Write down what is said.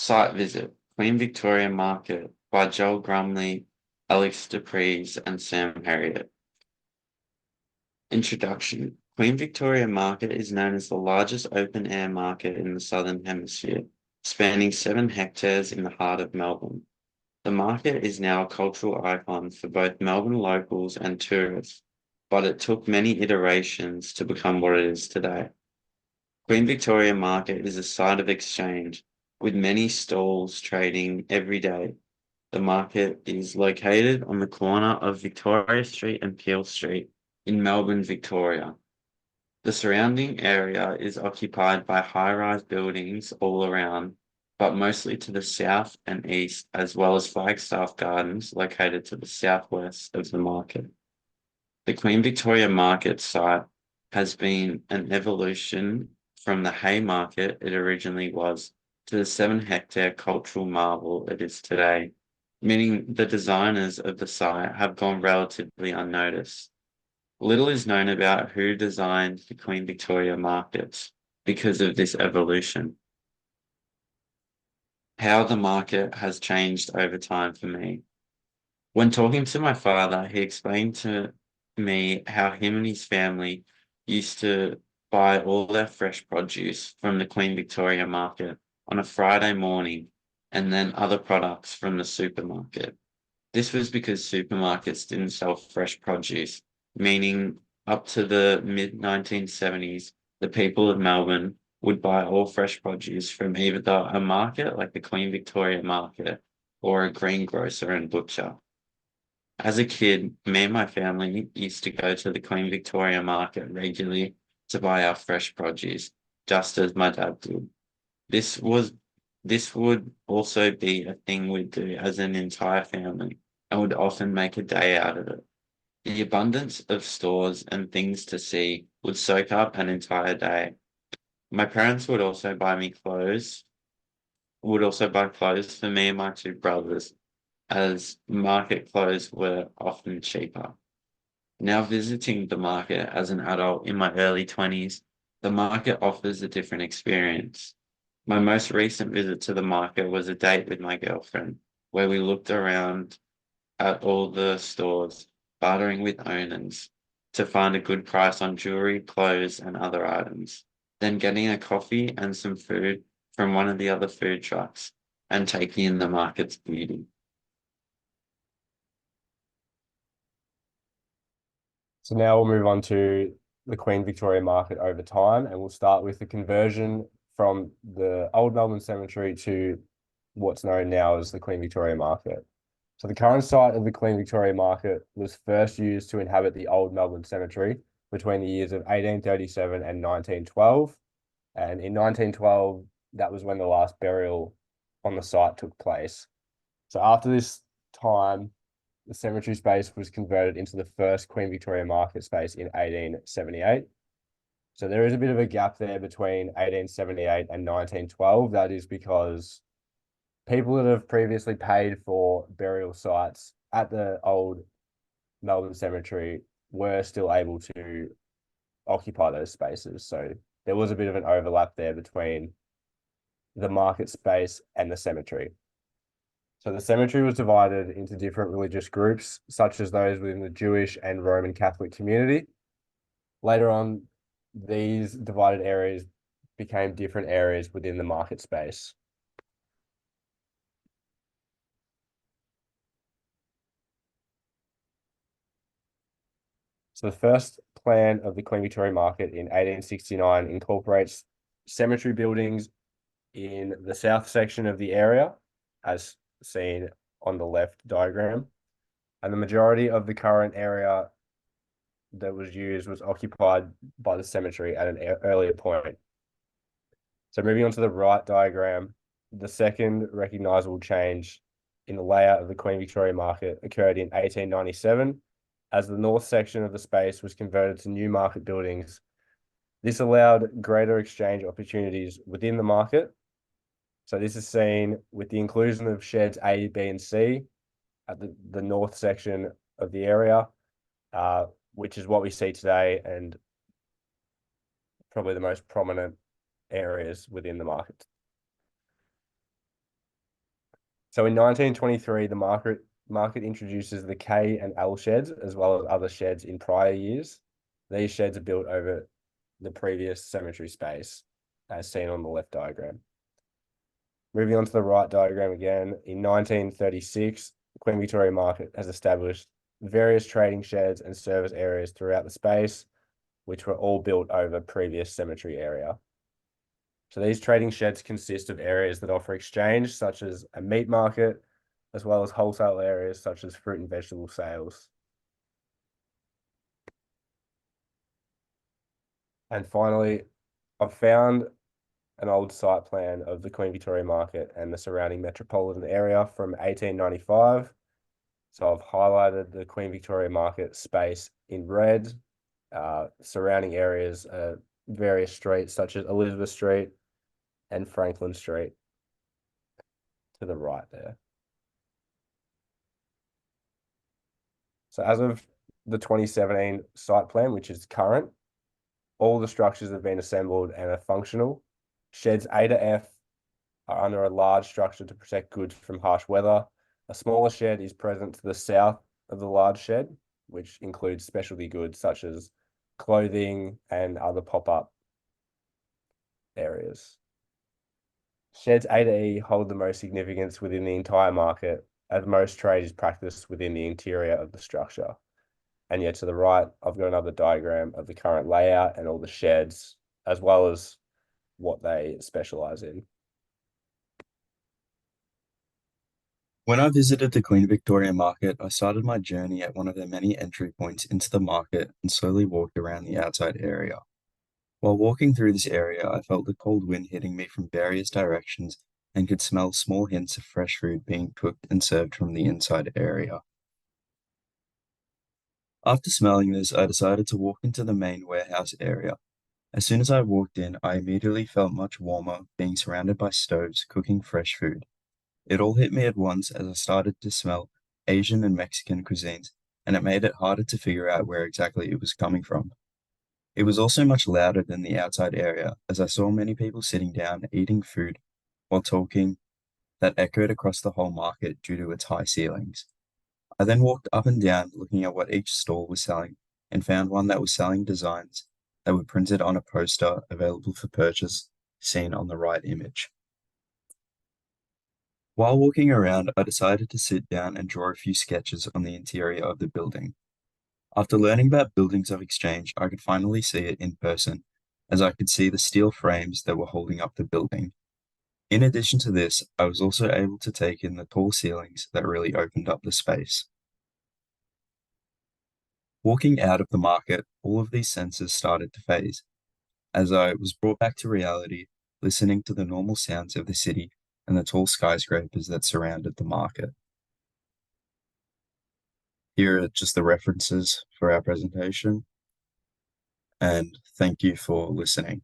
Site visit Queen Victoria Market by Joel Grumley, Alex Preez, and Sam Heriot. Introduction. Queen Victoria Market is known as the largest open-air market in the Southern Hemisphere, spanning 7 hectares in the heart of Melbourne. The market is now a cultural icon for both Melbourne locals and tourists, but it took many iterations to become what it is today. Queen Victoria Market is a site of exchange, with many stalls trading every day. The market is located on the corner of Victoria Street and Peel Street in Melbourne, Victoria. The surrounding area is occupied by high-rise buildings all around, but mostly to the south and east, as well as Flagstaff Gardens located to the southwest of the market. The Queen Victoria Market site has been an evolution from the Haymarket it originally was to the 7 hectare cultural marvel it is today, meaning the designers of the site have gone relatively unnoticed. Little is known about who designed the Queen Victoria markets because of this evolution. How the market has changed over time for me. When talking to my father, he explained to me how him and his family used to buy all their fresh produce from the Queen Victoria market on a Friday morning and then other products from the supermarket. This was because supermarkets didn't sell fresh produce, meaning up to the mid 1970s, the people of Melbourne would buy all fresh produce from either a market like the Queen Victoria market or a greengrocer and butcher. As a kid, me and my family used to go to the Queen Victoria market regularly to buy our fresh produce, just as my dad did. This was this would also be a thing we'd do as an entire family and would often make a day out of it. The abundance of stores and things to see would soak up an entire day. My parents would also buy clothes for me and my two brothers, as market clothes were often cheaper. Now visiting the market as an adult in my early 20s, the market offers a different experience. My most recent visit to the market was a date with my girlfriend, where we looked around at all the stores, bartering with owners to find a good price on jewelry, clothes, and other items. Then getting a coffee and some food from one of the other food trucks and taking in the market's beauty. So now we'll move on to the Queen Victoria Market over time, and we'll start with the conversion from the old Melbourne Cemetery to what's known now as the Queen Victoria Market. So the current site of the Queen Victoria Market was first used to inhabit the old Melbourne Cemetery between the years of 1837 and 1912. And in 1912, that was when the last burial on the site took place. So after this time, the cemetery space was converted into the first Queen Victoria Market space in 1878. So there is a bit of a gap there between 1878 and 1912. That is because people that have previously paid for burial sites at the old Melbourne Cemetery were still able to occupy those spaces. So there was a bit of an overlap there between the market space and the cemetery. So the cemetery was divided into different religious groups, such as those within the Jewish and Roman Catholic community. Later on, these divided areas became different areas within the market space. So the first plan of the Queen Victoria Market in 1869 incorporates cemetery buildings in the south section of the area, as seen on the left diagram. And the majority of the current area that was used was occupied by the cemetery at an earlier point. So moving on to the right diagram, the second recognizable change in the layout of the Queen Victoria Market occurred in 1897, as the north section of the space was converted to new market buildings. This allowed greater exchange opportunities within the market. So this is seen with the inclusion of sheds A, B, and C at the north section of the area, which is what we see today and probably the most prominent areas within the market. So in 1923, the market introduces the K and L sheds as well as other sheds in prior years. These sheds are built over the previous cemetery space, as seen on the left diagram. Moving on to the right diagram again, in 1936, Queen Victoria Market has established various trading sheds and service areas throughout the space, which were all built over previous cemetery area. So these trading sheds consist of areas that offer exchange, such as a meat market, as well as wholesale areas such as fruit and vegetable sales. And finally, I've found an old site plan of the Queen Victoria Market and the surrounding metropolitan area from 1895. So I've highlighted the Queen Victoria Market space in red. Surrounding areas are various streets such as Elizabeth Street and Franklin Street to the right there. So as of the 2017 site plan, which is current, all the structures have been assembled and are functional. Sheds A to F are under a large structure to protect goods from harsh weather. A smaller shed is present to the south of the large shed, which includes specialty goods such as clothing and other pop-up areas. Sheds A to E hold the most significance within the entire market, as most trade is practiced within the interior of the structure. And yet to the right, I've got another diagram of the current layout and all the sheds, as well as what they specialize in. When I visited the Queen Victoria Market, I started my journey at one of their many entry points into the market and slowly walked around the outside area. While walking through this area, I felt the cold wind hitting me from various directions and could smell small hints of fresh food being cooked and served from the inside area. After smelling this, I decided to walk into the main warehouse area. As soon as I walked in, I immediately felt much warmer, being surrounded by stoves cooking fresh food. It all hit me at once as I started to smell Asian and Mexican cuisines, and it made it harder to figure out where exactly it was coming from. It was also much louder than the outside area, as I saw many people sitting down eating food while talking that echoed across the whole market due to its high ceilings. I then walked up and down looking at what each stall was selling and found one that was selling designs that were printed on a poster available for purchase, seen on the right image. While walking around, I decided to sit down and draw a few sketches on the interior of the building. After learning about buildings of exchange, I could finally see it in person, as I could see the steel frames that were holding up the building. In addition to this, I was also able to take in the tall ceilings that really opened up the space. Walking out of the market, all of these senses started to phase, as I was brought back to reality, listening to the normal sounds of the city and the tall skyscrapers that surrounded the market. Here are just the references for our presentation, and thank you for listening.